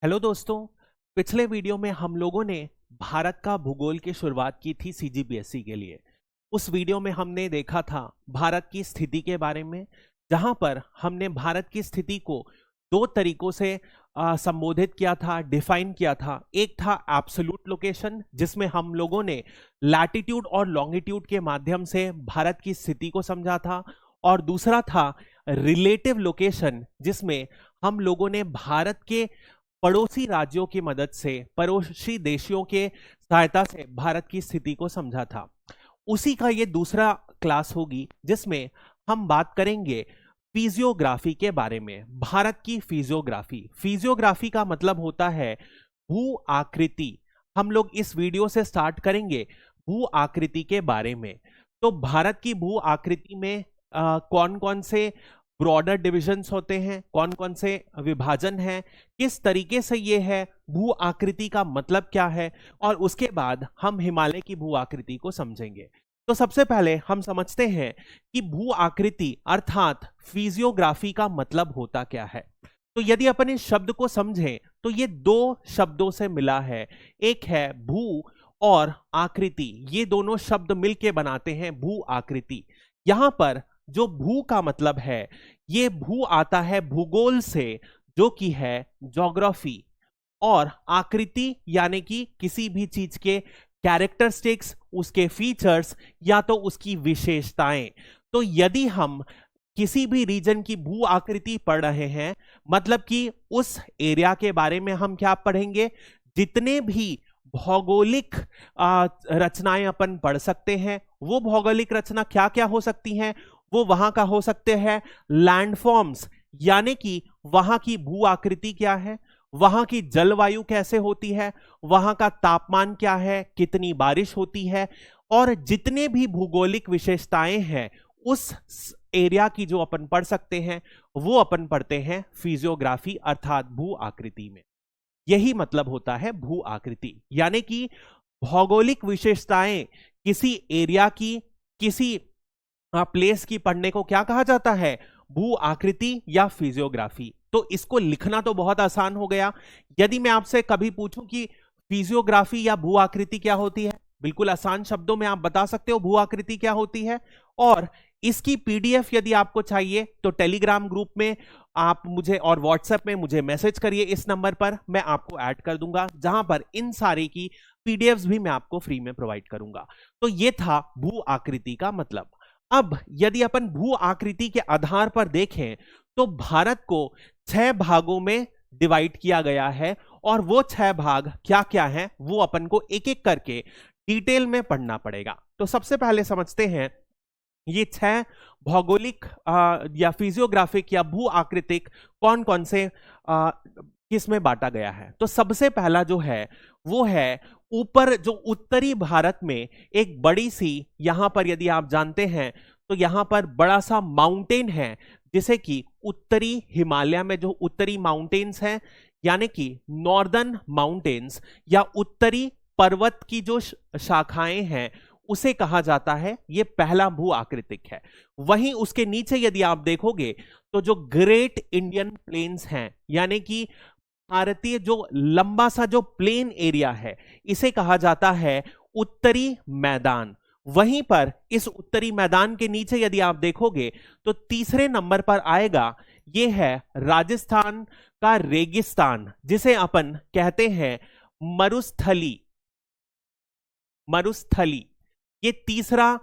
Hello दोस्तों। पिछले video में हम लोगों ने भारत का भूगोल की शुरुआत की थी सीजीपीएससी के लिए। उस वीडियो में हमने देखा था भारत की स्थिति के बारे में, जहां पर हमने भारत की स्थिति को दो तरीकों से संबोधित किया था, डिफाइन किया था। एक था एब्सोल्यूट लोकेशन, जिसमें हम लोगों ने लैटिट्यूड और लॉन्गिट्यूड के माध्यम से भारत की स्थिति को समझा था, और दूसरा था रिलेटिव लोकेशन, जिसमें हम लोगों ने भारत के पड़ोसी राज्यों की मदद से, पड़ोसी देशों के सहायता से भारत की स्थिति को समझा था। उसी का ये दूसरा क्लास होगी, जिसमें हम बात करेंगे फिजियोग्राफी के बारे में। भारत की फिजियोग्राफी, फिजियोग्राफी का मतलब होता है भू आकृति। हम लोग इस वीडियो से स्टार्ट करेंगे भू आकृति के बारे में। तो भारत की भू आकृति में कौन कौन से ब्रॉडर डिविजन्स होते हैं, कौन कौन से विभाजन हैं, किस तरीके से ये है, भू आकृति का मतलब क्या है, और उसके बाद हम हिमालय की भू आकृति को समझेंगे। तो सबसे पहले हम समझते हैं कि भू आकृति अर्थात फिजियोग्राफी का मतलब होता क्या है। तो यदि अपन इस शब्द को समझें तो ये दो शब्दों से मिला है। एक है भू और आकृति, ये दोनों शब्द मिलके बनाते हैं भू आकृति। यहां पर जो भू का मतलब है, ये भू आता है भूगोल से, जो कि है ज्योग्राफी, और आकृति यानी कि किसी भी चीज के कैरेक्टरिस्टिक्स, उसके फीचर्स या तो उसकी विशेषताएं। तो यदि हम किसी भी रीजन की भू आकृति पढ़ रहे हैं, मतलब कि उस एरिया के बारे में हम क्या पढ़ेंगे, जितने भी भौगोलिक रचनाएं अपन पढ़ सकते हैं। वो भौगोलिक रचना क्या क्या हो सकती हैं, वो वहां का हो सकते हैं लैंडफॉर्म्स, यानी कि वहां की भू आकृति क्या है, वहां की जलवायु कैसे होती है, वहां का तापमान क्या है, कितनी बारिश होती है, और जितने भी भूगोलिक विशेषताएं हैं उस एरिया की जो अपन पढ़ सकते हैं, वो अपन पढ़ते हैं फिजियोग्राफी अर्थात भू आकृति में। यही मतलब होता है भू आकृति, यानी कि भौगोलिक विशेषताएं किसी एरिया की, किसी प्लेस की पढ़ने को क्या कहा जाता है, भू आकृति या फिजियोग्राफी। तो इसको लिखना तो बहुत आसान हो गया। यदि मैं आपसे कभी पूछूं कि फिजियोग्राफी या भू आकृति क्या होती है, बिल्कुल आसान शब्दों में आप बता सकते हो भू आकृति क्या होती है। और इसकी पीडीएफ यदि आपको चाहिए तो टेलीग्राम ग्रुप में आप मुझे और व्हाट्सएप में मुझे मैसेज करिए, इस नंबर पर मैं आपको ऐड कर दूंगा, जहां पर इन सारे की पीडीएफ्स भी मैं आपको फ्री में प्रोवाइड करूंगा। तो ये था भू आकृति का मतलब। अब यदि अपन भू आकृति के आधार पर देखें तो भारत को 6 भागों में डिवाइड किया गया है, और वो 6 भाग क्या क्या हैं वो अपन को एक एक करके डिटेल में पढ़ना पड़ेगा। तो सबसे पहले समझते हैं ये 6 भौगोलिक या फिजियोग्राफिक या भू आकृतिक कौन कौन से किस में बांटा गया है। तो सबसे पहला जो है वो है ऊपर, जो उत्तरी भारत में एक बड़ी सी, यहां पर यदि आप जानते हैं तो यहां पर बड़ा सा माउंटेन है, जिसे कि उत्तरी हिमालय में जो उत्तरी माउंटेन्स हैं, यानी कि नॉर्दर्न माउंटेन्स या उत्तरी पर्वत की जो शाखाएं हैं, उसे कहा जाता है, ये पहला भू आकृतिक है। वहीं उसके नीचे यदि आप देखोगे तो जो ग्रेट इंडियन प्लेन्स हैं, यानी कि भारतीय जो लंबा सा जो प्लेन एरिया है, इसे कहा जाता है उत्तरी मैदान। वहीं पर इस उत्तरी मैदान के नीचे यदि आप देखोगे तो तीसरे नंबर पर आएगा, ये है राजस्थान का रेगिस्तान, जिसे अपन कहते हैं मरुस्थली। मरुस्थली ये तीसरा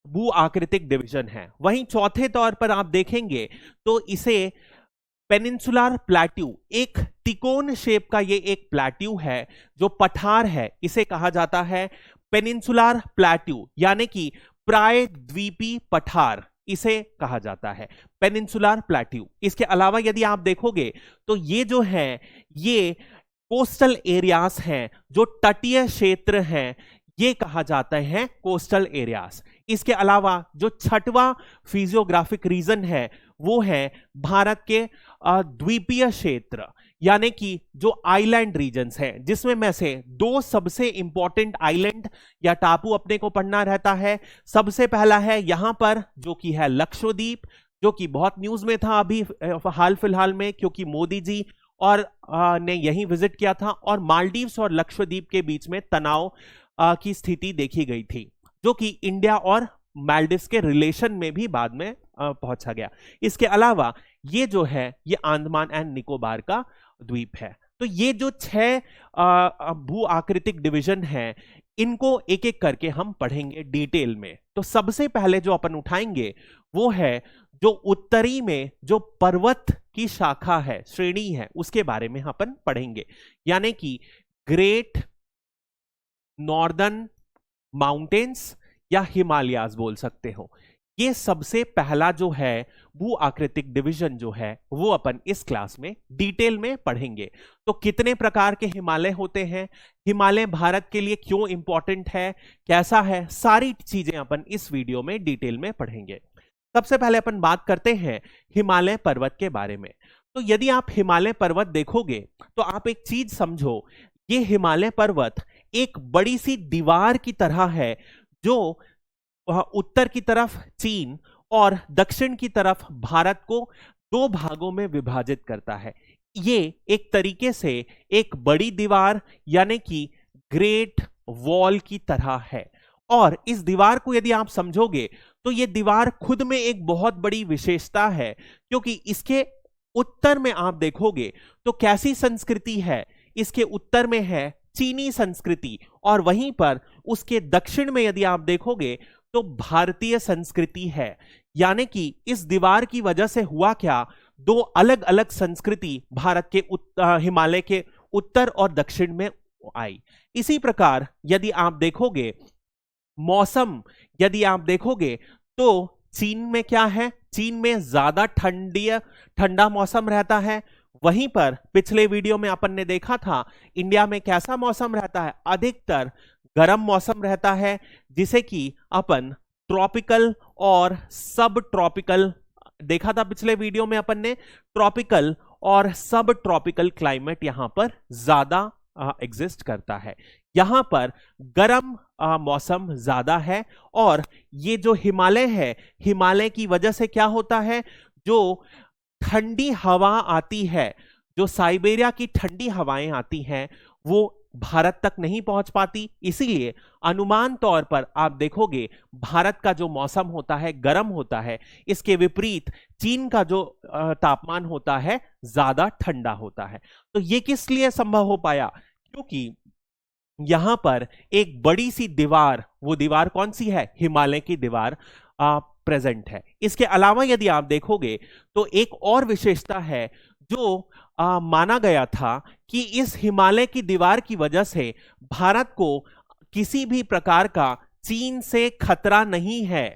भू आकृतिक डिवीजन है। वहीं चौथे तौर पर आप देखेंगे तो इसे पेनिनसुलर प्लेट्यू, एक तिकोन शेप का ये एक प्लेट्यू है जो पठार है, इसे कहा जाता है पेनिनसुलर प्लेट्यू, यानी कि प्रायद्वीपीय पठार इसे कहा जाता है पेनिनसुलर प्लेट्यू। इसके अलावा यदि आप देखोगे तो ये जो है ये कोस्टल एरियाज हैं, जो तटीय क्षेत्र हैं, ये कहा जाता है कोस्टल एरियाज। इसके अलावा जो छठवां फिजियोग्राफिक रीजन है वो है भारत के द्वीपीय क्षेत्र, यानी कि जो आइलैंड रीजन्स हैं, जिसमें में से 2 सबसे इंपॉर्टेंट आइलैंड या टापू अपने को पढ़ना रहता है। सबसे पहला है यहां पर जो कि है लक्षद्वीप, जो कि बहुत न्यूज में था अभी हाल फिलहाल में, क्योंकि मोदी जी और ने यहीं विजिट किया था, और मालदीव्स और लक्षद्वीप के बीच में तनाव की स्थिति देखी गई थी, जो कि इंडिया और मालदीव्स के रिलेशन में भी बाद में पहुंचा गया। इसके अलावा ये जो है ये अंडमान एंड निकोबार का द्वीप है। तो ये जो 6 भू आकृतिक डिवीजन है, इनको एक एक करके हम पढ़ेंगे डिटेल में। तो सबसे पहले जो अपन उठाएंगे वो है जो उत्तरी में जो पर्वत की शाखा है, श्रेणी है, उसके बारे में अपन पढ़ेंगे, यानी कि ग्रेट नॉर्दर्न माउंटेन्स या हिमालयाज बोल सकते हो। ये सबसे पहला जो है भू आकृतिक डिवीजन जो है वो अपन इस क्लास में डिटेल में पढ़ेंगे। तो कितने प्रकार के हिमालय होते हैं, हिमालय भारत के लिए क्यों इंपॉर्टेंट है, कैसा है, सारी चीजें अपन इस वीडियो में डिटेल में पढ़ेंगे। सबसे पहले अपन बात करते हैं हिमालय पर्वत के बारे में। तो यदि आप हिमालय पर्वत देखोगे तो आप एक चीज समझो, ये हिमालय पर्वत एक बड़ी सी दीवार की तरह है, जो उत्तर की तरफ चीन और दक्षिण की तरफ भारत को 2 भागों में विभाजित करता है। ये एक तरीके से एक बड़ी दीवार यानी कि ग्रेट वॉल की तरह है। और इस दीवार को यदि आप समझोगे तो ये दीवार खुद में एक बहुत बड़ी विशेषता है, क्योंकि इसके उत्तर में आप देखोगे तो कैसी संस्कृति है, इसके उत्तर में है चीनी संस्कृति, और वहीं पर उसके दक्षिण में यदि आप देखोगे तो भारतीय संस्कृति है। यानी कि इस दीवार की वजह से हुआ क्या, 2 अलग अलग संस्कृति भारत के हिमालय के उत्तर और दक्षिण में आई। इसी प्रकार यदि आप देखोगे मौसम, यदि आप देखोगे तो चीन में क्या है, चीन में ज्यादा ठंडा मौसम रहता है। वहीं पर पिछले वीडियो में अपन ने देखा था इंडिया में कैसा मौसम रहता है, अधिकतर गर्म मौसम रहता है, जिसे कि अपन ट्रॉपिकल और सब ट्रॉपिकल देखा था। पिछले वीडियो में अपन ने ट्रॉपिकल और सब ट्रॉपिकल क्लाइमेट यहां पर ज्यादा एग्जिस्ट करता है। यहां पर गर्म मौसम ज्यादा है, और ये जो हिमालय है, हिमालय की वजह से क्या होता है, जो ठंडी हवा आती है, जो साइबेरिया की ठंडी हवाएं आती हैं, वो भारत तक नहीं पहुंच पाती। इसीलिए अनुमान तौर पर आप देखोगे भारत का जो मौसम होता है गर्म होता है, इसके विपरीत चीन का जो तापमान होता है ज्यादा ठंडा होता है। तो ये किस लिए संभव हो पाया, क्योंकि यहां पर एक बड़ी सी दीवार, वो दीवार कौन सी है, हिमालय की दीवार प्रेजेंट है। इसके अलावा यदि आप देखोगे तो एक और विशेषता है, जो माना गया था कि इस हिमालय की दीवार की वजह से भारत को किसी भी प्रकार का चीन से खतरा नहीं है,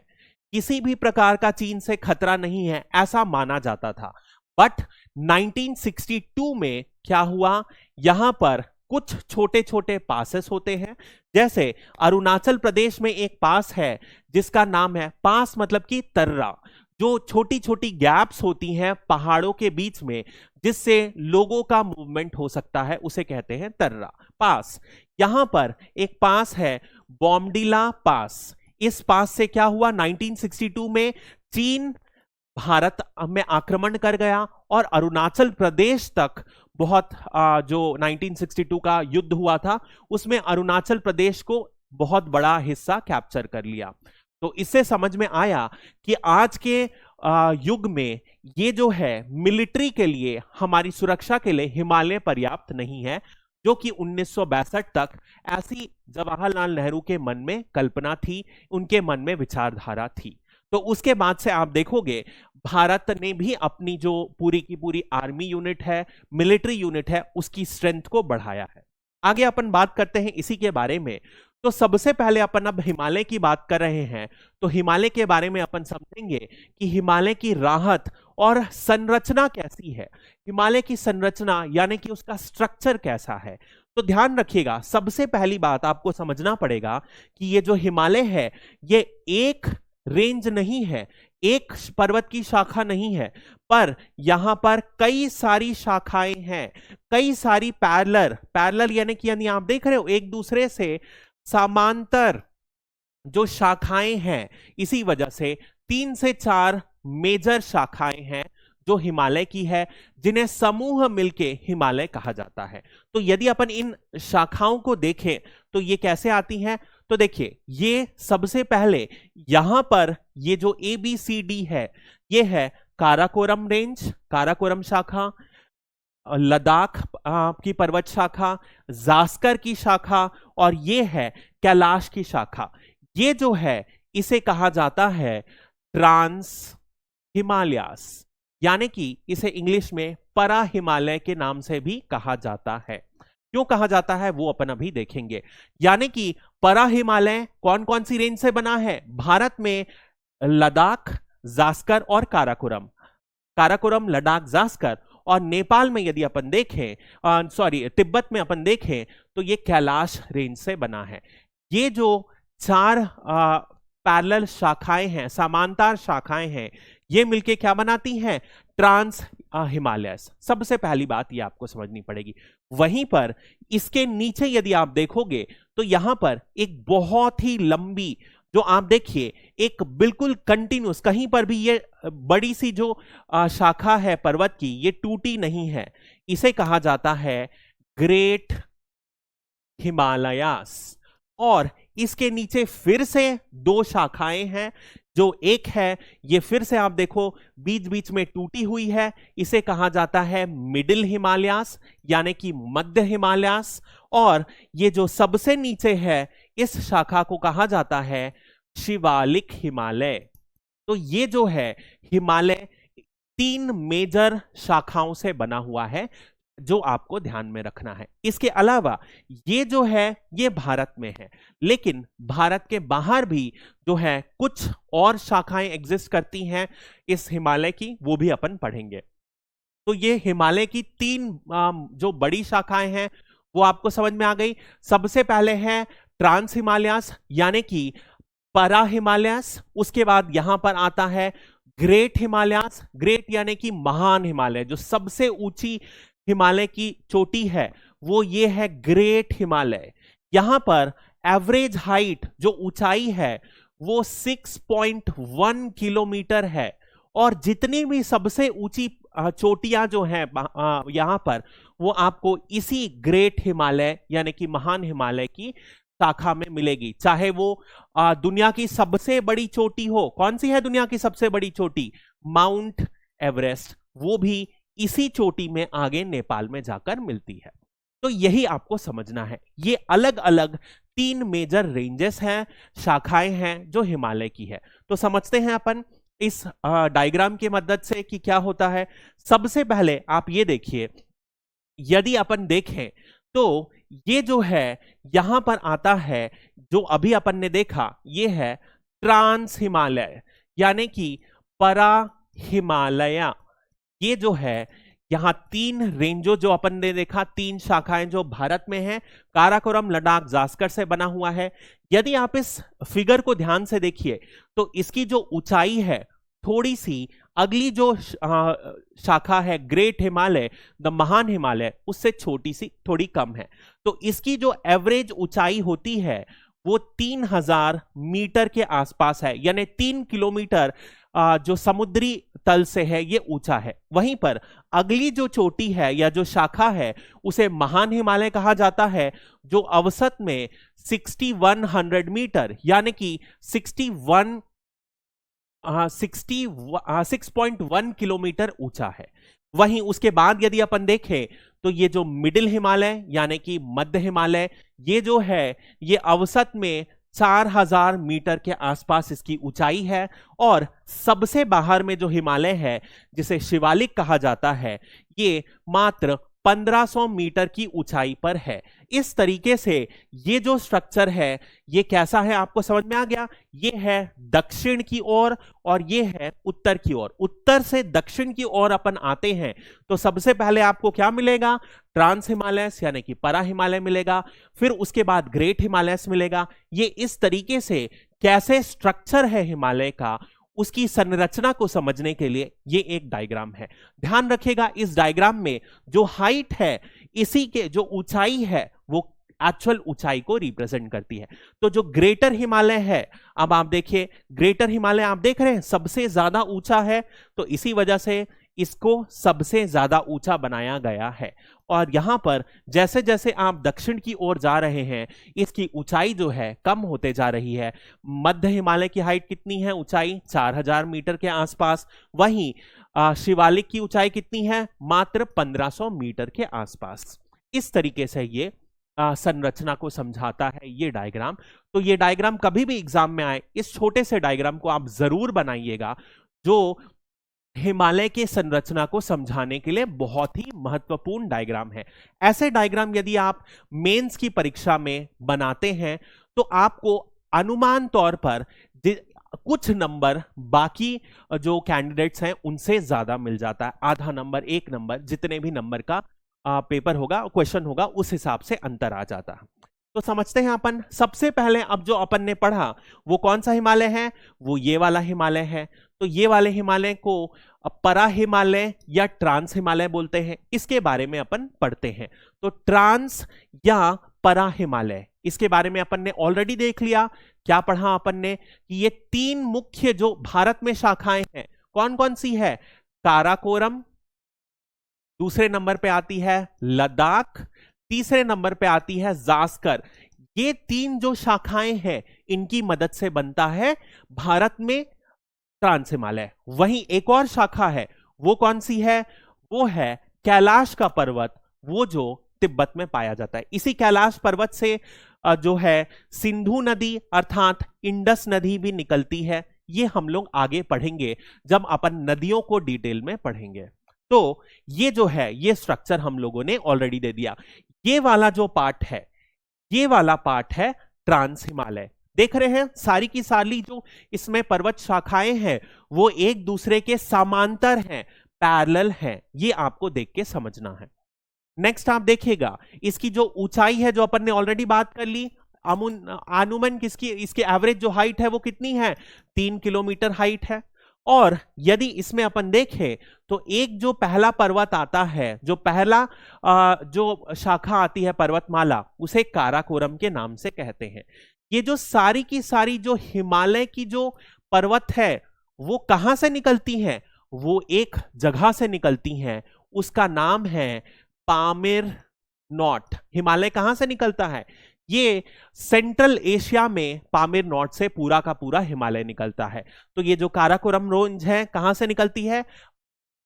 किसी भी प्रकार का चीन से खतरा नहीं है, ऐसा माना जाता था। बट 1962 में क्या हुआ, यहां पर कुछ छोटे छोटे पासेस होते हैं, जैसे अरुणाचल प्रदेश में एक पास है जिसका नाम है, पास मतलब कि तर्रा, जो छोटी छोटी गैप्स होती हैं पहाड़ों के बीच में, जिससे लोगों का मूवमेंट हो सकता है, उसे कहते हैं तर्रा पास। यहां पर एक पास है बॉमडिला पास। इस पास से क्या हुआ, 1962 में चीन भारत में आक्रमण कर गया और अरुणाचल प्रदेश तक बहुत जो 1962 का युद्ध हुआ था उसमें अरुणाचल प्रदेश को बहुत बड़ा हिस्सा कैप्चर कर लिया। तो इससे समझ में आया कि आज के युग में ये जो है मिलिट्री के लिए, हमारी सुरक्षा के लिए हिमालय पर्याप्त नहीं है, जो कि 1962 तक ऐसी जवाहरलाल नेहरू के मन में कल्पना थी, उनके मन में विचारधारा थी। तो उसके बाद से आप देखोगे भारत ने भी अपनी जो पूरी की पूरी आर्मी यूनिट है, मिलिट्री यूनिट है, उसकी स्ट्रेंथ को बढ़ाया है। आगे अपन बात करते हैं इसी के बारे में। तो सबसे पहले अपन अब हिमालय की बात कर रहे हैं, तो हिमालय के बारे में अपन समझेंगे कि हिमालय की राहत और संरचना कैसी है, हिमालय की संरचना यानी कि उसका स्ट्रक्चर कैसा है। तो ध्यान रखिएगा, सबसे पहली बात आपको समझना पड़ेगा कि ये जो हिमालय है ये एक रेंज नहीं है, एक पर्वत की शाखा नहीं है, पर यहां पर कई सारी शाखाएं हैं, कई सारी पैरेलल यानी आप देख रहे हो एक दूसरे से समांतर जो शाखाएं हैं। इसी वजह से 3 से 4 मेजर शाखाएं हैं जो हिमालय की है, जिन्हें समूह मिलके हिमालय कहा जाता है। तो यदि अपन इन शाखाओं को देखें तो ये कैसे आती हैं, तो देखिए ये सबसे पहले यहां पर ये जो ABCD है, ये है काराकोरम रेंज, काराकोरम शाखा, लद्दाख की पर्वत शाखा, जास्कर की शाखा, और ये है कैलाश की शाखा। ये जो है इसे कहा जाता है ट्रांस हिमालयास, यानी कि इसे इंग्लिश में परा हिमालय के नाम से भी कहा जाता है। क्यों कहा जाता है वो अपन अभी देखेंगे। यानी कि परा हिमालय कौन कौन सी रेंज से बना है? भारत में लद्दाख, जास्कर और काराकोरम, काराकोरम, लद्दाख, जास्कर, और नेपाल में यदि अपन देखें, तिब्बत में अपन देखें तो ये कैलाश रेंज से बना है। ये जो चार पैरेलल शाखाएं हैं, समांतर शाखाएं हैं, ये मिलके क्या बनाती हैं? ट्रांस हिमालयस। सबसे पहली बात ये आपको समझनी पड़ेगी। वहीं पर इसके नीचे यदि आप देखोगे तो यहां पर एक बहुत ही लंबी, जो आप देखिए एक बिल्कुल कंटिन्यूस, कहीं पर भी ये बड़ी सी जो शाखा है पर्वत की, ये टूटी नहीं है। इसे कहा जाता है ग्रेट हिमालयास। और इसके नीचे फिर से दो शाखाएं हैं, जो एक है ये फिर से आप देखो बीच बीच में टूटी हुई है, इसे कहा जाता है मिडिल हिमालयास, यानी कि मध्य हिमालयास। और ये जो सबसे नीचे है, इस शाखा को कहा जाता है शिवालिक हिमालय। तो ये जो है हिमालय 3 मेजर शाखाओं से बना हुआ है, जो आपको ध्यान में रखना है। इसके अलावा ये जो है ये भारत में है, लेकिन भारत के बाहर भी जो है कुछ और शाखाएं एग्जिस्ट करती हैं इस हिमालय की, वो भी अपन पढ़ेंगे। तो ये हिमालय की 3 जो बड़ी शाखाएं हैं वो आपको समझ में आ गई। सबसे पहले है ट्रांस हिमालयास, यानी कि परा हिमालयास। उसके बाद यहां पर आता है ग्रेट हिमालयास, ग्रेट यानी कि महान हिमालय, जो सबसे ऊंची हिमालय की चोटी है वो ये है ग्रेट हिमालय। यहां पर एवरेज हाइट, जो ऊंचाई है, वो 6.1 किलोमीटर है। और जितनी भी सबसे ऊंची चोटियां जो हैं यहां पर, वो आपको इसी ग्रेट हिमालय यानी कि महान हिमालय की शाखा में मिलेगी। चाहे वो दुनिया की सबसे बड़ी चोटी हो, कौन सी है दुनिया की सबसे बड़ी चोटी? माउंट एवरेस्ट, वो भी इसी चोटी में आगे नेपाल में जाकर मिलती है। तो यही आपको समझना है। ये अलग अलग 3 मेजर रेंजेस हैं, शाखाएं हैं जो हिमालय की है। तो समझते हैं अपन इस डायग्राम की मदद से कि क्या होता है। सबसे पहले आप ये देखिए, यदि अपन देखें तो ये जो है यहां पर आता है, जो अभी अपन ने देखा, ये है ट्रांस हिमालय यानी कि परा हिमालय। ये जो है यहां 3 रेंजो जो अपन ने देखा, 3 शाखाएं जो भारत में हैं, काराकोरम, लद्दाख, जास्कर से बना हुआ है। यदि आप इस फिगर को ध्यान से देखिए तो इसकी जो ऊंचाई है थोड़ी सी अगली जो शाखा है ग्रेट हिमालय, द महान हिमालय, उससे छोटी सी, थोड़ी कम है। तो इसकी जो एवरेज ऊंचाई होती है वो 3000 मीटर के आसपास है, यानी 3 किलोमीटर जो समुद्री तल से है ये ऊंचा है। वहीं पर अगली जो चोटी है या जो शाखा है उसे महान हिमालय कहा जाता है, जो औसत में 6100 मीटर यानी कि 6.1 किलोमीटर ऊंचा है। वहीं उसके बाद यदि अपन देखें तो ये जो मिडिल हिमालय यानी कि मध्य हिमालय, ये जो है ये औसत में 4000 मीटर के आसपास इसकी ऊंचाई है। और सबसे बाहर में जो हिमालय है जिसे शिवालिक कहा जाता है, ये मात्र 1500 मीटर की ऊंचाई पर है। इस तरीके से ये जो स्ट्रक्चर है ये कैसा है आपको समझ में आ गया। ये है दक्षिण की ओर और ये है उत्तर की ओर। उत्तर से दक्षिण की ओर अपन आते हैं तो सबसे पहले आपको क्या मिलेगा? ट्रांस हिमालयस यानी कि परा हिमालय मिलेगा, फिर उसके बाद ग्रेट हिमालयस मिलेगा। ये इस तरीके से कैसे स्ट्रक्चर है हिमालय का, उसकी संरचना को समझने के लिए ये एक डायग्राम है। ध्यान रखिएगा इस डायग्राम में जो हाइट है, इसी के जो ऊंचाई है वो एक्चुअल ऊंचाई को रिप्रेजेंट करती है। तो जो ग्रेटर हिमालय है, अब आप देखिए ग्रेटर हिमालय आप देख रहे हैं सबसे ज्यादा ऊंचा है, तो इसी वजह से इसको सबसे ज्यादा ऊंचा बनाया गया है। और यहां पर जैसे जैसे आप दक्षिण की ओर जा रहे हैं, इसकी ऊंचाई जो है कम होते जा रही है। मध्य हिमालय की हाइट कितनी है, ऊंचाई 4000 मीटर के आसपास। वहीं शिवालिक की ऊंचाई कितनी है, मात्र 1500 मीटर के आसपास। इस तरीके से ये संरचना को समझाता है ये डायग्राम। तो ये डायग्राम कभी भी एग्जाम में आए, इस छोटे से डायग्राम को आप जरूर बनाइएगा, जो हिमालय के संरचना को समझाने के लिए बहुत ही महत्वपूर्ण डायग्राम है। ऐसे डायग्राम यदि आप मेंस की परीक्षा में बनाते हैं तो आपको अनुमान तौर पर कुछ नंबर बाकी जो कैंडिडेट्स हैं उनसे ज्यादा मिल जाता है। आधा नंबर, 1 नंबर, जितने भी नंबर का पेपर होगा, क्वेश्चन होगा, उस हिसाब से अंतर आ जाता है। तो समझते हैं अपन। सबसे पहले अब जो अपन ने पढ़ा वो कौन सा हिमालय है, वो ये वाला हिमालय है। तो ये वाले हिमालय को परा हिमालय या ट्रांस हिमालय बोलते हैं। इसके बारे में अपन पढ़ते हैं। तो ट्रांस या परा हिमालय, इसके बारे में अपन ने ऑलरेडी देख लिया। क्या पढ़ा अपन ने कि ये 3 मुख्य जो भारत में शाखाएं हैं, कौन कौन सी है, काराकोरम, दूसरे नंबर पे आती है लद्दाख, तीसरे नंबर पे आती है जास्कर। ये 3 जो शाखाएं हैं, इनकी मदद से बनता है भारत में ट्रांस हिमालय। वहीं एक और शाखा है, वो कौन सी है, वो है कैलाश का पर्वत, वो जो तिब्बत में पाया जाता है। इसी कैलाश पर्वत से जो है सिंधु नदी अर्थात इंडस नदी भी निकलती है। ये हम लोग आगे पढ़ेंगे जब अपन नदियों को डिटेल में पढ़ेंगे। तो ये जो है, ये स्ट्रक्चर हम लोगों ने ऑलरेडी दे दिया। ये वाला जो पार्ट है, ये वाला पार्ट है ट्रांस हिमालय। देख रहे हैं सारी की सारी जो इसमें पर्वत शाखाएं हैं वो एक दूसरे के समांतर हैं, पैरेलल हैं। ये आपको देख के समझना है। नेक्स्ट आप देखिएगा, इसकी जो ऊंचाई है जो अपन ने ऑलरेडी बात कर ली, अनुमान किसकी, इसकी एवरेज जो हाइट है वो कितनी है, 3 किलोमीटर हाइट है। और यदि इसमें अपन देखें तो एक जो पहला पर्वत आता है, जो पहला जो शाखा आती है पर्वतमाला, उसे काराकोरम के नाम से कहते हैं। ये जो सारी की सारी जो हिमालय की जो पर्वत है वो कहां से निकलती हैं, वो एक जगह से निकलती हैं, उसका नाम है पामीर नॉट। हिमालय कहां से निकलता है, ये सेंट्रल एशिया में पामीर नॉट से पूरा का पूरा हिमालय निकलता है। तो ये जो काराकोरम रेंज है कहां से निकलती है,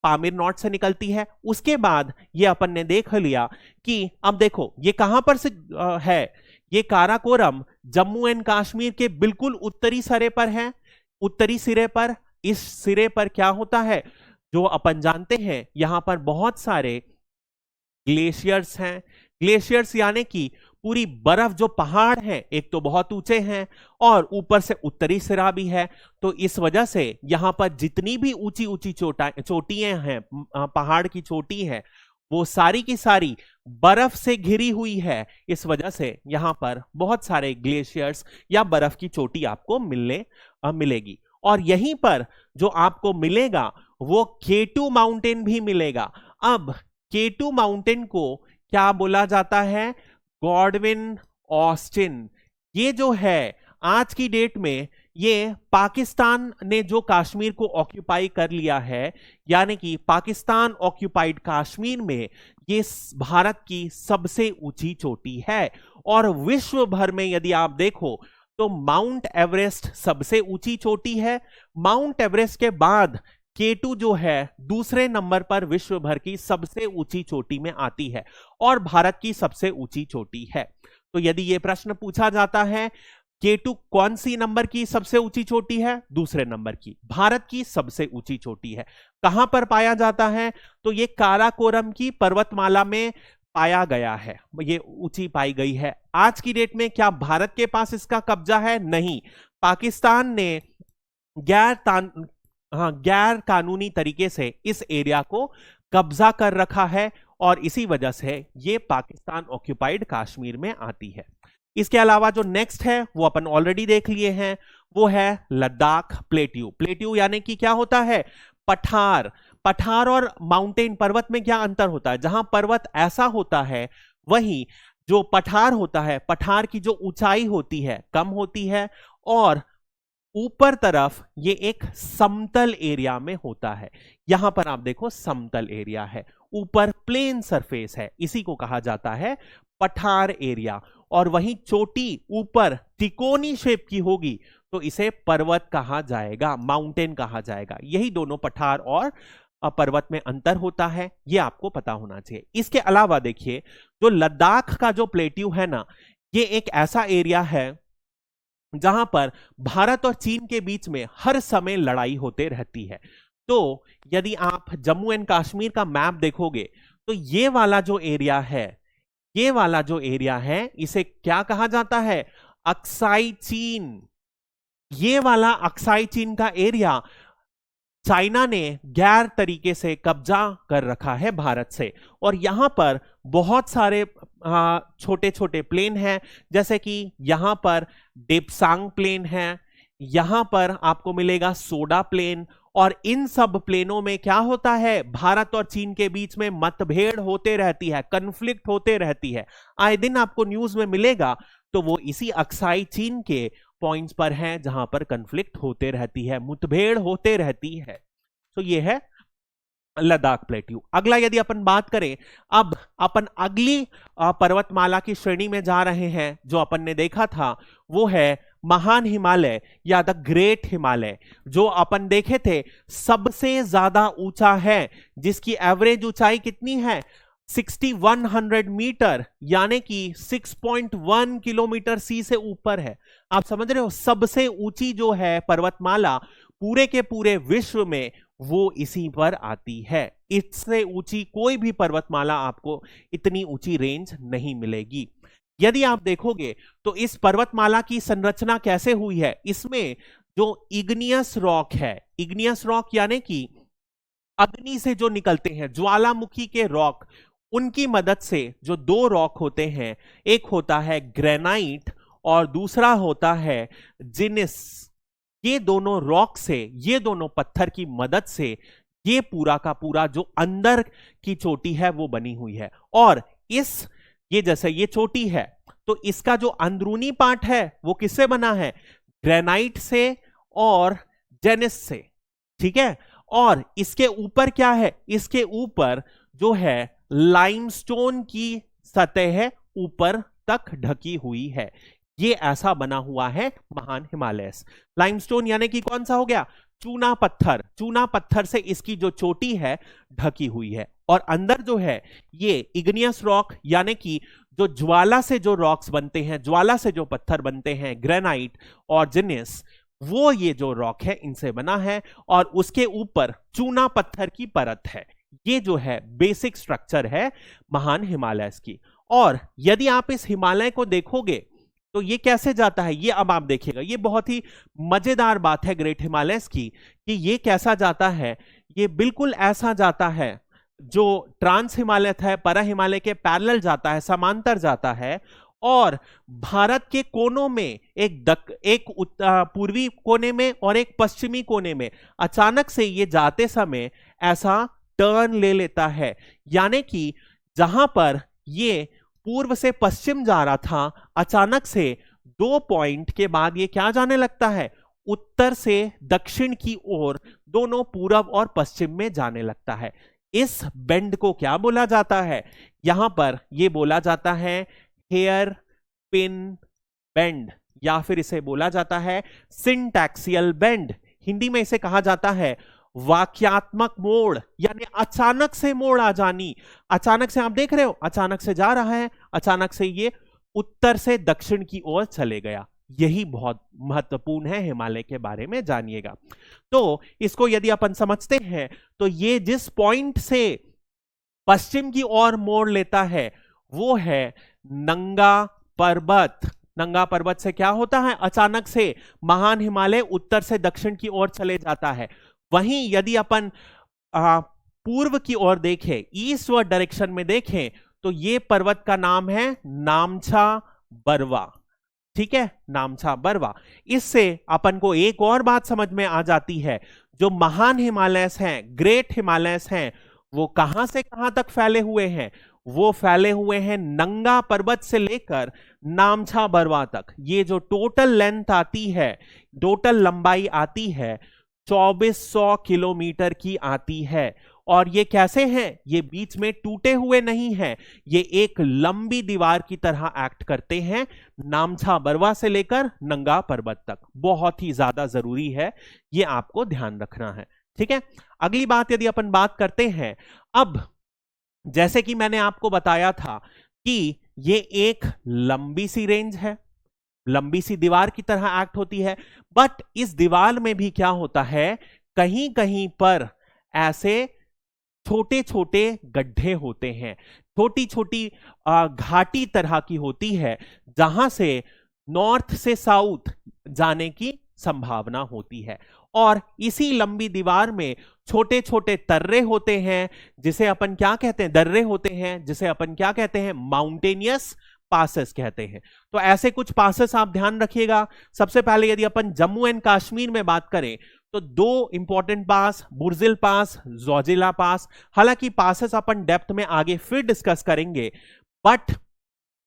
पामीर नॉट से निकलती है। उसके बाद ये अपन ने देख लिया कि अब देखो ये कहां पर से है, ये काराकोरम जम्मू एंड कश्मीर के बिल्कुल उत्तरी सिरे पर है। उत्तरी सिरे पर, इस सिरे पर क्या होता है, जो अपन जानते हैं यहां पर बहुत सारे ग्लेशियर्स हैं। ग्लेशियर्स यानी कि पूरी बर्फ, जो पहाड़ हैं एक तो बहुत ऊंचे हैं और ऊपर से उत्तरी सिरा भी है। तो इस वजह से यहां पर जितनी भी ऊंची ऊंची चोटियां हैं, पहाड़ की चोटी है, वो सारी की सारी बर्फ से घिरी हुई है। इस वजह से यहां पर बहुत सारे ग्लेशियर्स या बर्फ की चोटी आपको मिलेगी। और यहीं पर जो आपको मिलेगा वो K2 माउंटेन भी मिलेगा। अब K2 माउंटेन को क्या बोला जाता है, गॉडविन ऑस्टिन। ये जो है आज की डेट में, ये पाकिस्तान ने जो कश्मीर को ऑक्यूपाई कर लिया है, यानी कि पाकिस्तान ऑक्यूपाइड कश्मीर में ये भारत की सबसे ऊंची चोटी है। और विश्व भर में यदि आप देखो तो माउंट एवरेस्ट सबसे ऊंची चोटी है। माउंट एवरेस्ट के बाद K2 जो है दूसरे नंबर पर विश्व भर की सबसे ऊंची चोटी में आती है और भारत की सबसे ऊंची चोटी है। तो यदि यह प्रश्न पूछा जाता है K2 कौन सी नंबर की सबसे ऊंची चोटी है, दूसरे नंबर की, भारत की सबसे ऊंची चोटी है। कहां पर पाया जाता है, तो ये काराकोरम की पर्वतमाला में पाया गया है, ये ऊंची पाई गई है। आज की डेट में क्या भारत के पास इसका कब्जा है, नहीं। पाकिस्तान ने गैर कानूनी तरीके से इस एरिया को कब्जा कर रखा है और इसी वजह से ये पाकिस्तान ऑक्यूपाइड कश्मीर में आती है। इसके अलावा जो नेक्स्ट है वो अपन ऑलरेडी देख लिए हैं, वो है लद्दाख प्लेट्यू। प्लेट्यू यानी कि क्या होता है, पठार। पठार और माउंटेन, पर्वत में क्या अंतर होता है, जहां पर्वत ऐसा होता है वहीं जो पठार होता है, पठार की जो ऊंचाई होती है कम होती है और ऊपर तरफ ये एक समतल एरिया में होता है। यहां पर आप देखो समतल एरिया है, ऊपर प्लेन सरफेस है, इसी को कहा जाता है पठार एरिया। और वहीं चोटी ऊपर त्रिकोणी शेप की होगी तो इसे पर्वत कहा जाएगा, माउंटेन कहा जाएगा। यही दोनों पठार और पर्वत में अंतर होता है, ये आपको पता होना चाहिए। इसके अलावा देखिए, जो लद्दाख का जो प्लेट्यू है ना, ये एक ऐसा एरिया है जहां पर भारत और चीन के बीच में हर समय लड़ाई होते रहती है। तो यदि आप जम्मू एंड कश्मीर का मैप देखोगे तो ये वाला जो एरिया है, ये वाला जो एरिया है, इसे क्या कहा जाता है? अक्साई चीन। ये वाला अक्साई चीन का एरिया चाइना ने गैर तरीके से कब्जा कर रखा है भारत से। और यहां पर बहुत सारे छोटे छोटे प्लेन हैं, जैसे कि यहां पर डेप्सांग प्लेन है, यहां पर आपको मिलेगा सोडा प्लेन। और इन सब प्लेनों में क्या होता है? भारत और चीन के बीच में मतभेद होते रहती है, कन्फ्लिक्ट होते रहती है, आए दिन आपको न्यूज में मिलेगा। तो वो इसी अक्साई चीन के पॉइंट्स पर हैं जहां पर कन्फ्लिक्ट होते रहती है, मुठभेड़ होते रहती है। तो ये है लद्दाख प्लेट्यू। अगला यदि अपन बात करें, अब अपन अगली पर्वतमाला की श्रेणी में जा रहे हैं। जो अपन ने देखा था वो है महान हिमालय या द ग्रेट हिमालय, जो अपन देखे थे सबसे ज्यादा ऊंचा है, जिसकी एवरेज ऊंचाई कितनी है? 6100 मीटर, यानी कि 6.1 किलोमीटर सी से ऊपर है। आप समझ रहे हो, सबसे ऊंची जो है पर्वतमाला पूरे के पूरे विश्व में, वो इसी पर आती है। इससे ऊंची कोई भी पर्वतमाला आपको इतनी ऊंची रेंज नहीं मिलेगी। यदि आप देखोगे तो इस पर्वतमाला की संरचना कैसे हुई है, इसमें जो इग्नियस रॉक है, इग्नियस रॉक यानी कि अग्नि से जो निकलते हैं, ज्वालामुखी के रॉक, उनकी मदद से जो दो रॉक होते हैं, एक होता है ग्रेनाइट और दूसरा होता है जिनिस। ये दोनों रॉक से, ये दोनों पत्थर की मदद से ये पूरा का पूरा जो अंदर की चोटी है वो बनी हुई है। और ये जैसे ये चोटी है तो इसका जो अंदरूनी पार्ट है वो किससे बना है? ग्रेनाइट से और जेनिस से, ठीक है। और इसके ऊपर क्या है? इसके ऊपर जो है लाइमस्टोन की सतह है, ऊपर तक ढकी हुई है। ये ऐसा बना हुआ है महान हिमालय। लाइमस्टोन यानी कि कौन सा हो गया? चूना पत्थर। चूना पत्थर से इसकी जो चोटी है ढकी हुई है। और अंदर जो है ये इग्नियस रॉक, यानी कि जो ज्वाला से जो रॉक्स बनते हैं, ज्वाला से जो पत्थर बनते हैं, ग्रेनाइट और जिनिस, वो ये जो रॉक है इनसे बना है। और उसके ऊपर चूना पत्थर की परत है। ये जो है बेसिक स्ट्रक्चर है महान हिमालय की। और यदि आप इस हिमालय को देखोगे तो ये कैसे जाता है, ये अब आप देखिएगा। ये बहुत ही मजेदार बात है ग्रेट हिमालयस की कि ये कैसा जाता है। ये बिल्कुल ऐसा जाता है जो ट्रांस हिमालय है, para हिमालय के पैरेलल जाता है, समांतर जाता है। और भारत के कोनों में एक पूर्वी कोने में और एक पश्चिमी कोने में अचानक से ये जाते समय ऐसा टर्न ले लेता है। यानी कि जहां पर ये पूर्व से पश्चिम जा रहा था, अचानक से 2 पॉइंट के बाद ये क्या जाने लगता है? उत्तर से दक्षिण की ओर, दोनों पूरब और पश्चिम में जाने लगता है। इस बेंड को क्या बोला जाता है? यहां पर ये बोला जाता है हेयर पिन बेंड, या फिर इसे बोला जाता है सिंटैक्सियल बेंड। हिंदी में इसे कहा जाता है वाक्यात्मक मोड़, यानी अचानक से मोड़ आ जानी। अचानक से आप देख रहे हो, अचानक से जा रहा है, अचानक से ये उत्तर से दक्षिण की ओर चले गया। यही बहुत महत्वपूर्ण है, हिमालय के बारे में जानिएगा। तो इसको यदि अपन समझते हैं तो ये जिस पॉइंट से पश्चिम की ओर मोड़ लेता है वो है नंगा पर्वत। नंगा पर्वत से क्या होता है? अचानक से महान हिमालय उत्तर से दक्षिण की ओर चले जाता है। वहीं यदि अपन पूर्व की ओर देखें, ईस्टवर्ड डायरेक्शन में देखें, तो ये पर्वत का नाम है नामचा बरवा। ठीक है, नामचा बरवा। इससे अपन को एक और बात समझ में आ जाती है, जो महान हिमालयस हैं, ग्रेट हिमालयस हैं, वो कहां से कहां तक फैले हुए हैं? वो फैले हुए हैं नंगा पर्वत से लेकर नामछा बरवा तक। ये जो टोटल लेंथ आती है, टोटल लंबाई आती है 2400 किलोमीटर की आती है। और ये कैसे हैं? ये बीच में टूटे हुए नहीं हैं, ये एक लंबी दीवार की तरह एक्ट करते हैं नामछा बरवा से लेकर नंगा पर्वत तक। बहुत ही ज्यादा जरूरी है, ये आपको ध्यान रखना है। ठीक है, अगली बात यदि अपन बात करते हैं, अब जैसे कि मैंने आपको बताया था कि ये एक लंबी सी रेंज है, लंबी सी दीवार की तरह एक्ट होती है, बट इस दीवार में भी क्या होता है, कहीं कहीं पर ऐसे छोटे छोटे गड्ढे होते हैं, छोटी छोटी घाटी तरह की होती है, जहां से नॉर्थ से साउथ जाने की संभावना होती है। और इसी लंबी दीवार में छोटे छोटे तर्रे होते हैं, जिसे अपन क्या कहते हैं, दर्रे होते हैं, जिसे अपन क्या कहते हैं, माउंटेनियस पासेस कहते हैं। तो ऐसे कुछ पासेस आप ध्यान रखिएगा। सबसे पहले यदि अपन जम्मू एंड कश्मीर में बात करें तो दो इंपॉर्टेंट पास, बुर्जिल पास, जोजिला पास। हालांकि पासेस अपन डेप्थ में आगे फिर डिस्कस करेंगे, बट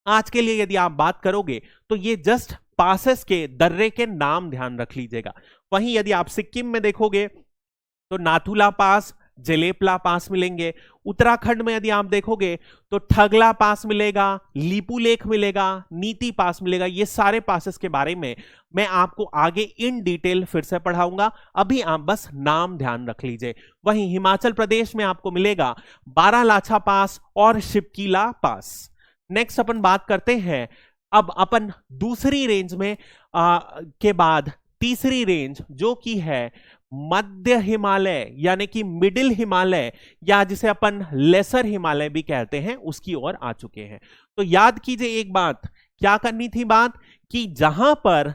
आज के लिए यदि आप बात करोगे तो ये जस्ट पासेस के दर्रे के नाम ध्यान रख लीजिएगा। वहीं यदि आप सिक्किम में देखोगे तो नाथुला पास, जेलेपला पास मिलेंगे। उत्तराखंड में यदि आप देखोगे तो ठगला पास मिलेगा, लीपू लेक मिलेगा, नीति पास मिलेगा। ये सारे पासेस के बारे में मैं आपको आगे इन डिटेल फिर से पढ़ाऊंगा, अभी आप बस नाम ध्यान रख लीजिए। वहीं हिमाचल प्रदेश में आपको मिलेगा बारालाछा पास और शिवकीला पास। नेक्स्ट अपन बात करते हैं, अब अपन दूसरी रेंज में के बाद तीसरी रेंज जो कि है मध्य हिमालय यानी कि मिडिल हिमालय, या जिसे अपन लेसर हिमालय भी कहते हैं, उसकी ओर आ चुके हैं। तो याद कीजिए एक बात, क्या करनी थी बात, कि जहां पर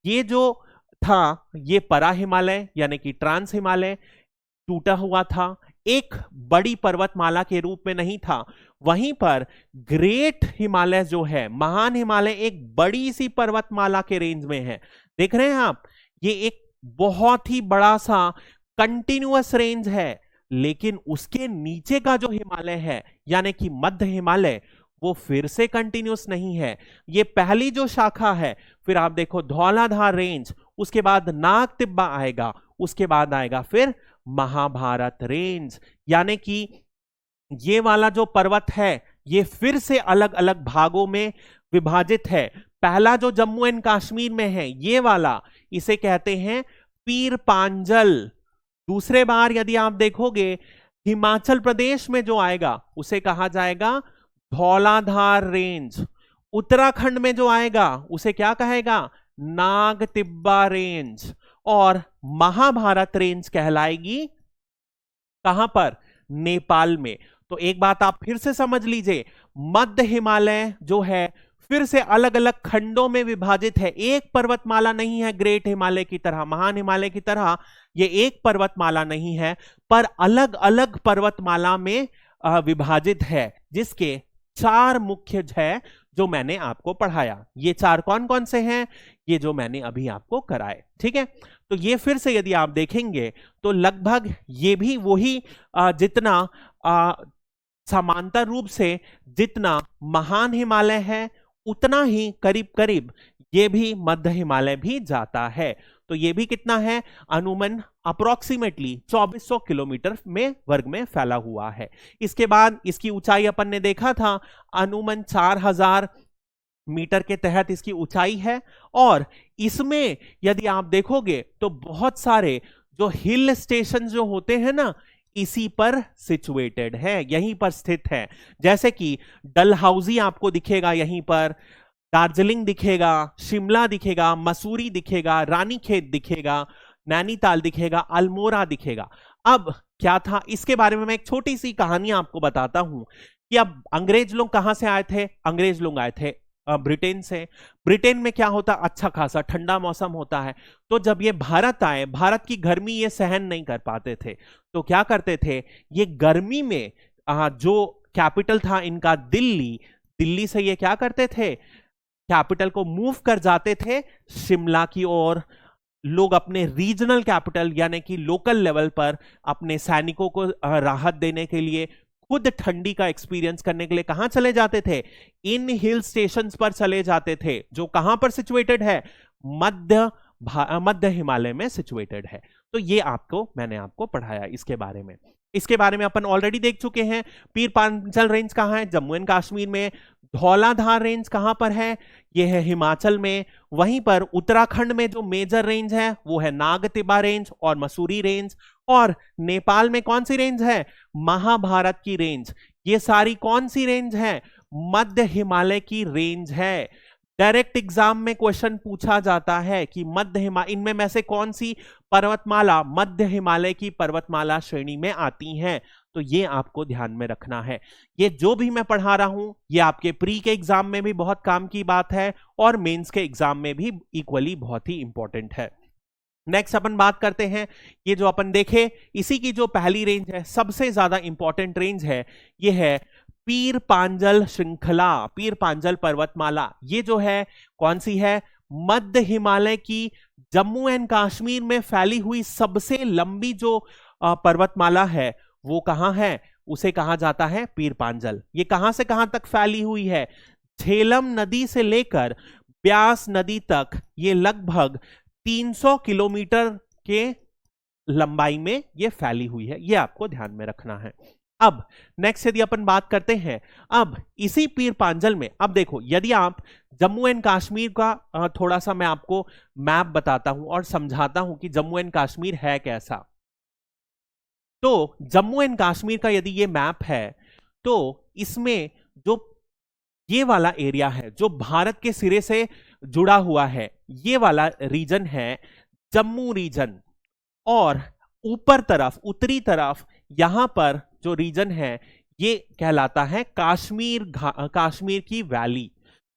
ये जो था, ये परा हिमालय यानी कि ट्रांस हिमालय टूटा हुआ था, एक बड़ी पर्वतमाला के रूप में नहीं था, वहीं पर ग्रेट हिमालय जो है, महान हिमालय, एक बड़ी सी पर्वतमाला के रेंज में है। देख रहे हैं आप, ये एक बहुत ही बड़ा सा कंटिन्यूअस रेंज है, लेकिन उसके नीचे का जो हिमालय है यानी कि मध्य हिमालय, वो फिर से कंटिन्यूअस नहीं है। ये पहली जो शाखा है, फिर आप देखो धौलाधार रेंज, उसके बाद नाग तिब्बा आएगा, उसके बाद आएगा फिर महाभारत रेंज। यानी कि ये वाला जो पर्वत है ये फिर से अलग अलग भागों में विभाजित है। पहला जो जम्मू एंड कश्मीर में है ये वाला, इसे कहते हैं पीर पांजल। दूसरे बार यदि आप देखोगे हिमाचल प्रदेश में जो आएगा उसे कहा जाएगा धौलाधार रेंज। उत्तराखंड में जो आएगा उसे क्या कहेगा, नाग तिब्बा रेंज। और महाभारत रेंज कहलाएगी कहां पर, नेपाल में। तो एक बात आप फिर से समझ लीजिए, मध्य हिमालय जो है फिर से अलग अलग खंडों में विभाजित है, एक पर्वतमाला नहीं है ग्रेट हिमालय की तरह, महान हिमालय की तरह ये एक पर्वतमाला नहीं है, पर अलग अलग पर्वतमाला में विभाजित है, जिसके 4 मुख्य है जो मैंने आपको पढ़ाया। ये 4 कौन कौन से हैं, ये जो मैंने अभी आपको कराए। ठीक है, तो ये फिर से यदि आप देखेंगे तो लगभग ये भी वही जितना समांतर रूप से जितना महान हिमालय है, उतना ही करीब करीब ये भी मध्य हिमालय भी जाता है। तो ये भी कितना है, अनुमान अप्रोक्सीमेटली 2400 किलोमीटर में वर्ग में फैला हुआ है। इसके बाद इसकी ऊंचाई अपन ने देखा था, अनुमान 4000 मीटर के तहत इसकी ऊंचाई है। और इसमें यदि आप देखोगे तो बहुत सारे जो हिल स्टेशन जो होते हैं ना, इसी पर सिचुएटेड है, यहीं पर स्थित है। जैसे कि डलहौजी आपको दिखेगा यहीं पर, दार्जिलिंग दिखेगा, शिमला दिखेगा, मसूरी दिखेगा, रानीखेत दिखेगा, नैनीताल दिखेगा, अल्मोड़ा दिखेगा। अब क्या था, इसके बारे में मैं एक छोटी सी कहानी आपको बताता हूं कि अब अंग्रेज लोग कहां से आए थे। अंग्रेज लोग आए थे ब्रिटेन से। ब्रिटेन में क्या होता, अच्छा खासा ठंडा मौसम होता है। तो जब ये भारत आए, भारत की गर्मी ये सहन नहीं कर पाते थे, तो क्या करते थे, ये गर्मी में जो कैपिटल था इनका दिल्ली, दिल्ली से ये क्या करते थे, कैपिटल को मूव कर जाते थे शिमला की ओर। लोग अपने रीजनल कैपिटल यानी कि लोकल लेवल पर अपने सैनिकों को राहत देने के लिए खुद ठंडी का एक्सपीरियंस करने के लिए कहां चले जाते थे? इन हिल स्टेशंस पर चले जाते थे, जो कहां पर सिचुएटेड है? मध्य हिमालय में सिचुएटेड है। तो ये मैंने आपको पढ़ाया इसके बारे में। इसके बारे में अपन ऑलरेडी देख चुके हैं। पीर पांचल रेंज कहां है? जम्मू एंड कश्मीर में। धौलाधार रेंज कहां पर है? यह है हिमाचल में। वहीं पर उत्तराखंड में जो मेजर रेंज है वो है नागतिबा रेंज और मसूरी रेंज। और नेपाल में कौन सी रेंज है? महाभारत की रेंज। ये सारी कौन सी रेंज है? मध्य हिमालय की रेंज है। डायरेक्ट एग्जाम में क्वेश्चन पूछा जाता है कि इनमें में से कौन सी पर्वतमाला मध्य हिमालय की पर्वतमाला श्रेणी में आती हैं। तो ये आपको ध्यान में रखना है। ये जो भी मैं पढ़ा रहा हूं ये आपके प्री के एग्जाम में भी बहुत काम की बात है और मेंस के एग्जाम में भी इक्वली बहुत ही इंपॉर्टेंट है। नेक्स्ट अपन बात करते हैं, ये जो अपन देखे इसी की जो पहली रेंज है, सबसे ज्यादा इंपॉर्टेंट रेंज है, ये है पीर पांजल श्रृंखला, पीर पांजल पर्वतमाला। ये जो है कौन सी है? मध्य हिमालय की जम्मू एंड कश्मीर में फैली हुई सबसे लंबी जो पर्वतमाला है वो कहां है? उसे कहा जाता है पीर पांजल। ये कहां से कहां तक फैली हुई है? झेलम नदी से लेकर ब्यास नदी तक ये लगभग 300 किलोमीटर के लंबाई में ये फैली हुई है। ये आपको ध्यान में रखना है। अब नेक्स्ट यदि अपन बात करते हैं, अब इसी पीर पांजल में, अब देखो यदि आप जम्मू एंड कश्मीर का थोड़ा सा मैं आपको मैप बताता हूं और समझाता हूं कि जम्मू एंड कश्मीर है कैसा। तो जम्मू एंड कश्मीर का यदि ये मैप है तो इसमें जो ये वाला एरिया है जो भारत के सिरे से जुड़ा हुआ है, ये वाला रीजन है जम्मू रीजन। और ऊपर तरफ उत्तरी तरफ यहां पर जो रीजन है ये कहलाता है कश्मीर की वैली।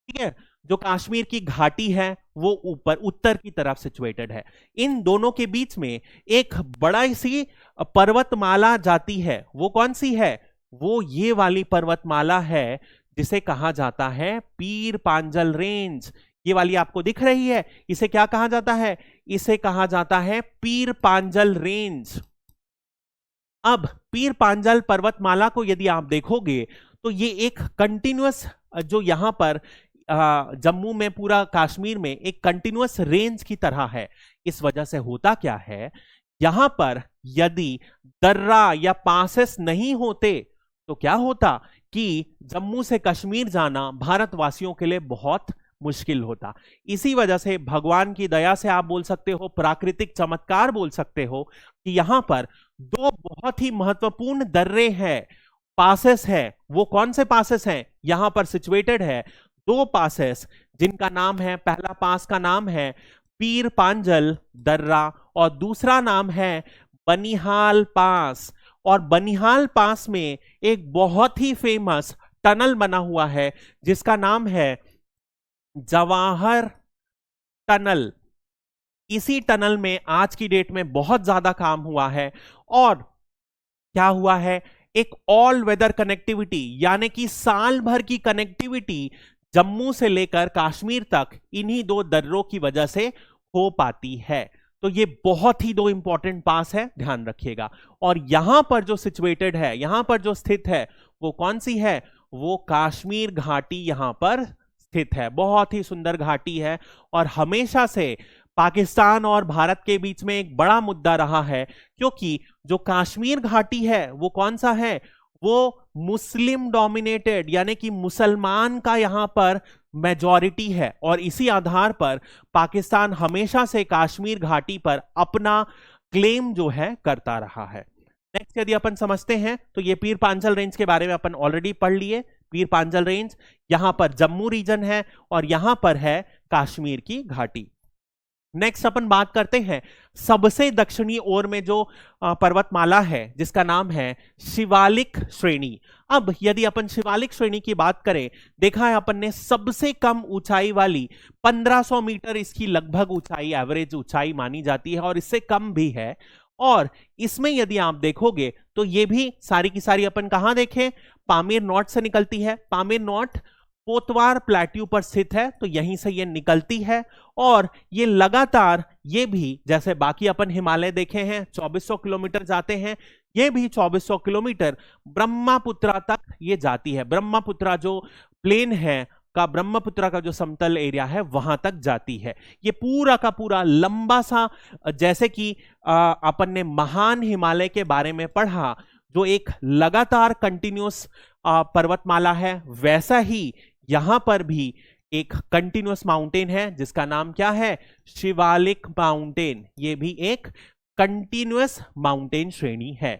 ठीक है, जो कश्मीर की घाटी है वो ऊपर उत्तर की तरफ सिचुएटेड है। इन दोनों के बीच में एक बड़ा सी पर्वतमाला जाती है। वो कौन सी है? वो ये वाली पर्वतमाला है जिसे कहा जाता है पीर पांजल रेंज। ये वाली आपको दिख रही है, इसे क्या कहा जाता है? इसे कहा जाता है पीर पांजल रेंज। अब पीर पांजल पर्वतमाला को यदि आप देखोगे तो ये एक कंटिन्यूअस, जो यहां पर जम्मू में पूरा कश्मीर में एक कंटिन्यूअस रेंज की तरह है। इस वजह से होता क्या है, यहां पर यदि दर्रा या पासेस नहीं होते तो क्या होता कि जम्मू से कश्मीर जाना भारतवासियों के लिए बहुत मुश्किल होता। इसी वजह से भगवान की दया से आप बोल सकते हो, प्राकृतिक चमत्कार बोल सकते हो कि यहां पर दो बहुत ही महत्वपूर्ण दर्रे हैं, पासेस है। वो कौन से पासेस हैं? यहां पर सिचुएटेड है दो पासेस जिनका नाम है, पहला पास का नाम है पीर पांजल दर्रा और दूसरा नाम है बनिहाल पास। और बनिहाल पास में एक बहुत ही फेमस टनल बना हुआ है जिसका नाम है जवाहर टनल। इसी टनल में आज की डेट में बहुत ज्यादा काम हुआ है। और क्या हुआ है? एक ऑल वेदर कनेक्टिविटी, यानी कि साल भर की कनेक्टिविटी जम्मू से लेकर कश्मीर तक इन्हीं दो दर्रों की वजह से हो पाती है। तो ये बहुत ही दो इंपॉर्टेंट पास है, ध्यान रखिएगा। और यहां पर जो सिचुएटेड है, यहां पर जो स्थित है वो कौन सी है? वो कश्मीर घाटी यहां पर स्थित है। बहुत ही सुंदर घाटी है और हमेशा से पाकिस्तान और भारत के बीच में एक बड़ा मुद्दा रहा है, क्योंकि जो कश्मीर घाटी है वो कौन सा है? वो मुस्लिम डोमिनेटेड, यानी कि मुसलमान का यहां पर मेजॉरिटी है। और इसी आधार पर पाकिस्तान हमेशा से कश्मीर घाटी पर अपना क्लेम जो है करता रहा है। नेक्स्ट यदि अपन समझते हैं तो ये पीर पांजल रेंज के बारे में अपन ऑलरेडी पढ़ लिए। पीर पांजल रेंज यहां पर जम्मू रीजन है और यहां पर है कश्मीर की घाटी। नेक्स्ट अपन बात करते हैं सबसे दक्षिणी ओर में जो पर्वतमाला है जिसका नाम है शिवालिक श्रेणी। अब यदि अपन शिवालिक श्रेणी की बात करें, देखा है अपन ने सबसे कम ऊंचाई वाली 1500 मीटर इसकी लगभग ऊंचाई, एवरेज ऊंचाई मानी जाती है और इससे कम भी है। और इसमें यदि आप देखोगे तो ये भी सारी की सारी अपन कहां देखें? पामीर नॉट से निकलती है। पामीर नॉट पोतवार प्लेट्यू पर स्थित है, तो यहीं से ये निकलती है। और ये लगातार, ये भी जैसे बाकी अपन हिमालय देखे हैं 2400 किलोमीटर जाते हैं, ये भी 2400 किलोमीटर ब्रह्मपुत्रा तक ये जाती है। ब्रह्मपुत्रा जो प्लेन है का, ब्रह्मपुत्रा का जो समतल एरिया है वहां तक जाती है। ये पूरा का पूरा लंबा सा, जैसे कि अपन ने महान हिमालय के बारे में पढ़ा जो एक लगातार कंटिन्यूअस पर्वतमाला है, वैसा ही यहां पर भी एक कंटिन्यूअस माउंटेन है जिसका नाम क्या है, शिवालिक माउंटेन। ये भी एक कंटिन्यूअस माउंटेन श्रेणी है।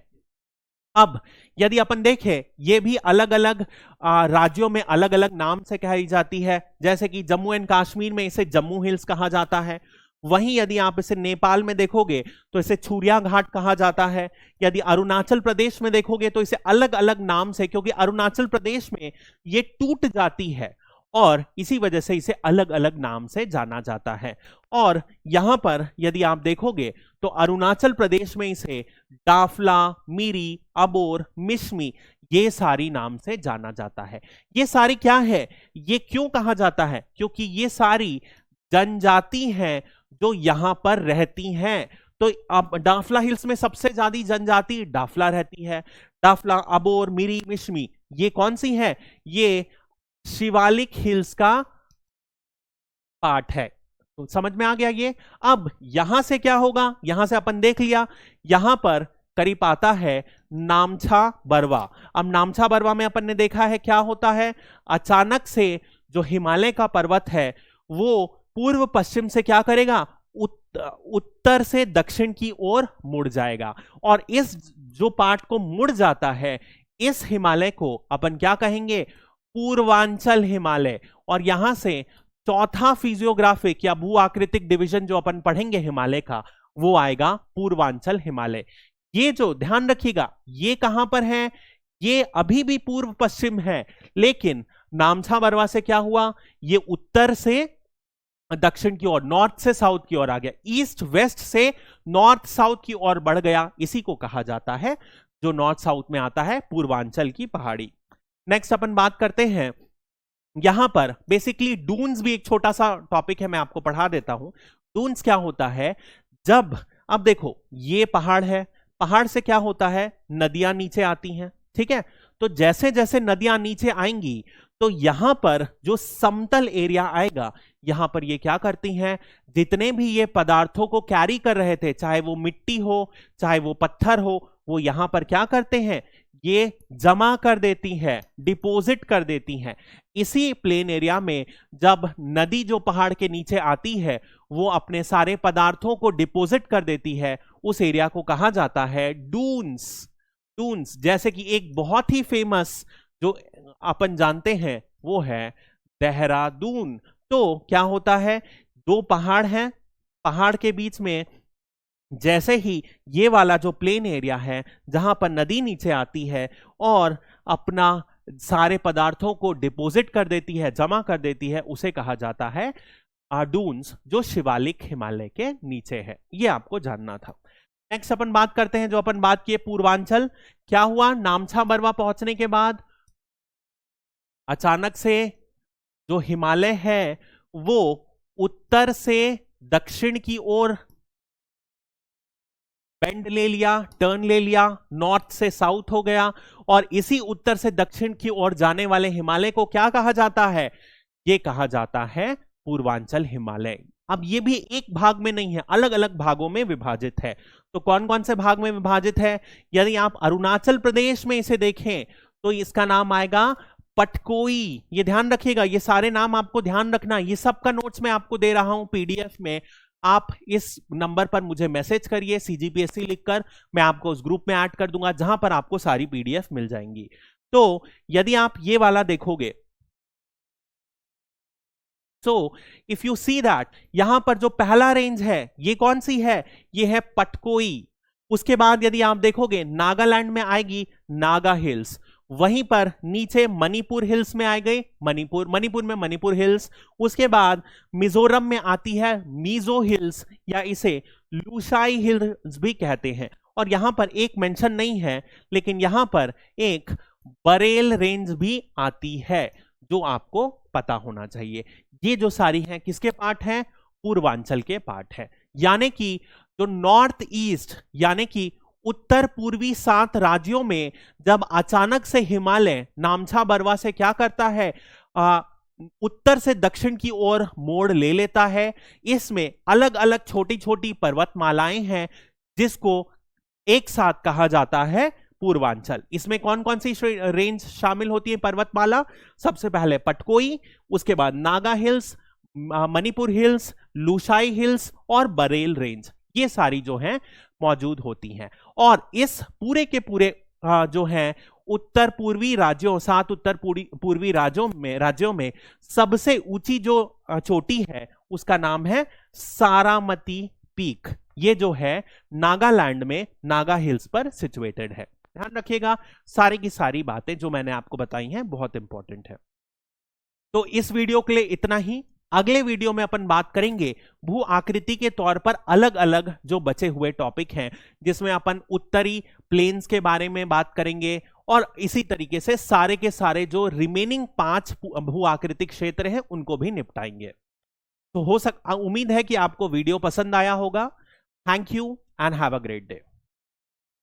अब यदि अपन देखें, ये भी अलग अलग राज्यों में अलग अलग नाम से कही जाती है। जैसे कि जम्मू एंड कश्मीर में इसे जम्मू हिल्स कहा जाता है। वहीं यदि आप इसे नेपाल में देखोगे तो इसे छुरिया घाट कहा जाता है। यदि अरुणाचल प्रदेश में देखोगे तो इसे अलग अलग नाम से, क्योंकि अरुणाचल प्रदेश में ये टूट जाती है और इसी वजह से इसे अलग अलग नाम से जाना जाता है। और यहां पर यदि आप देखोगे तो अरुणाचल प्रदेश में इसे डाफला, मिरी, अबोर, मिश्मी, ये सारी नाम से जाना जाता है। ये सारी क्या है, ये क्यों कहा जाता है, क्योंकि ये सारी जनजाति हैं जो यहां पर रहती हैं। तो अब डाफला हिल्स में सबसे ज्यादा जनजाति डाफला रहती है। डाफला, अबोर, मिरी, मिश्मी, ये कौन सी है, ये शिवालिक हिल्स का पार्ट है। तो समझ में आ गया ये। अब यहां से क्या होगा, यहां से अपन देख लिया, यहां पर करीब आता है नामछा बरवा। अब नामछा बरवा में अपन ने देखा है क्या होता है, अचानक से जो हिमालय का पर्वत है वो पूर्व पश्चिम से क्या करेगा, उत्तर से दक्षिण की ओर मुड़ जाएगा। और इस जो पार्ट को मुड़ जाता है, इस हिमालय को अपन क्या कहेंगे, पूर्वांचल हिमालय। और यहां से चौथा फिजियोग्राफिक या भू आकृतिक डिवीजन जो अपन पढ़ेंगे हिमालय का, वो आएगा पूर्वांचल हिमालय। ये जो ध्यान रखिएगा, ये कहां पर है, ये अभी भी पूर्व पश्चिम है, लेकिन नामछा बरवा से क्या हुआ, ये उत्तर से दक्षिण की ओर, नॉर्थ से साउथ की ओर आ गया, ईस्ट वेस्ट से नॉर्थ साउथ की ओर बढ़ गया। इसी को कहा जाता है, जो नॉर्थ साउथ में आता है, पूर्वांचल की पहाड़ी। नेक्स्ट अपन बात करते हैं, यहां पर बेसिकली डून्स भी एक छोटा सा टॉपिक है, मैं आपको पढ़ा देता हूं। डून्स क्या होता है, जब अब देखो ये पहाड़ है, पहाड़ से क्या होता है, नदियां नीचे आती हैं, ठीक है। तो जैसे जैसे नदियां नीचे आएंगी तो यहां पर जो समतल एरिया आएगा, यहां पर ये क्या करती हैं, जितने भी ये पदार्थों को कैरी कर रहे थे, चाहे वो मिट्टी हो चाहे वो पत्थर हो, वो यहां पर क्या करते हैं, ये जमा कर देती है, डिपॉजिट कर देती हैं। इसी प्लेन एरिया में जब नदी जो पहाड़ के नीचे आती है वो अपने सारे पदार्थों को डिपॉजिट कर देती है, उस एरिया को कहा जाता है डून्स। डून्स, जैसे कि एक बहुत ही फेमस जो अपन जानते हैं वो है देहरादून। तो क्या होता है, दो पहाड़ हैं, पहाड़ के बीच में जैसे ही ये वाला जो प्लेन एरिया है जहां पर नदी नीचे आती है और अपना सारे पदार्थों को डिपॉजिट कर देती है, जमा कर देती है, उसे कहा जाता है डून्स, जो शिवालिक हिमालय के नीचे है। ये आपको जानना था। नेक्स्ट अपन बात करते हैं, जो अपन बात किए पूर्वांचल, क्या हुआ, नामछा बरवा पहुंचने के बाद अचानक से जो हिमालय है वो उत्तर से दक्षिण की ओर बेंड ले लिया, टर्न ले लिया, नॉर्थ से साउथ हो गया। और इसी उत्तर से दक्षिण की ओर जाने वाले हिमालय को क्या कहा जाता है, ये कहा जाता है पूर्वांचल हिमालय। अब ये भी एक भाग में नहीं है, अलग अलग भागों में विभाजित है। तो कौन कौन से भाग में विभाजित है, यदि आप अरुणाचल प्रदेश में इसे देखें तो इसका नाम आएगा पटकोई। ये ध्यान रखिएगा, ये सारे नाम आपको ध्यान रखना, ये सब का नोट्स मैं आपको दे रहा हूं पीडीएफ में। आप इस नंबर पर मुझे मैसेज करिए सीजीपीएससी लिखकर, मैं आपको उस ग्रुप में ऐड कर दूंगा जहां पर आपको सारी पीडीएफ मिल जाएंगी। तो यदि आप ये वाला देखोगे, so if you see that, यहां पर जो पहला रेंज है ये कौन सी है, ये है पटकोई। उसके बाद यदि आप देखोगे नागालैंड में आएगी नागा हिल्स, वहीं पर नीचे मणिपुर हिल्स में आ गए, मणिपुर में मणिपुर हिल्स। उसके बाद मिजोरम में आती है मिजो हिल्स, या इसे लुशाई हिल्स भी कहते हैं। और यहां पर एक मेंशन नहीं है, लेकिन यहां पर एक बरेल रेंज भी आती है, जो आपको पता होना चाहिए। ये जो सारी हैं किसके पार्ट हैं, पूर्वांचल के पार्ट है। यानी कि जो नॉर्थ ईस्ट यानी कि उत्तर पूर्वी 7 राज्यों में जब अचानक से हिमालय नामछा बरवा से क्या करता है, उत्तर से दक्षिण की ओर मोड़ ले लेता है। इसमें अलग अलग छोटी छोटी पर्वतमालाएं हैं जिसको एक साथ कहा जाता है पूर्वांचल। इसमें कौन कौन सी रेंज शामिल होती है पर्वतमाला? सबसे पहले पटकोई, उसके बाद Naga hills, Manipur hills, Lushai hills और बरेल रेंज, ये सारी जो हैं मौजूद होती हैं। और इस पूरे के पूरे जो हैं उत्तर पूर्वी राज्यों, 7 उत्तर पूर्वी राज्यों में सबसे ऊंची जो चोटी है उसका नाम है सारामती पीक। ये जो है नागालैंड में नागा हिल्स पर सिचुएटेड है। ध्यान रखिएगा, सारी की सारी बातें जो मैंने आपको बताई हैं बहुत इंपॉर्टेंट है। तो इस वीडियो के लिए इतना ही। अगले वीडियो में अपन बात करेंगे भू आकृति के तौर पर अलग अलग जो बचे हुए टॉपिक हैं, जिसमें अपन उत्तरी प्लेन्स के बारे में बात करेंगे और इसी तरीके से सारे के सारे जो रिमेनिंग 5 भू आकृतिक क्षेत्र हैं उनको भी निपटाएंगे। तो उम्मीद है कि आपको वीडियो पसंद आया होगा। Thank you and have a great day.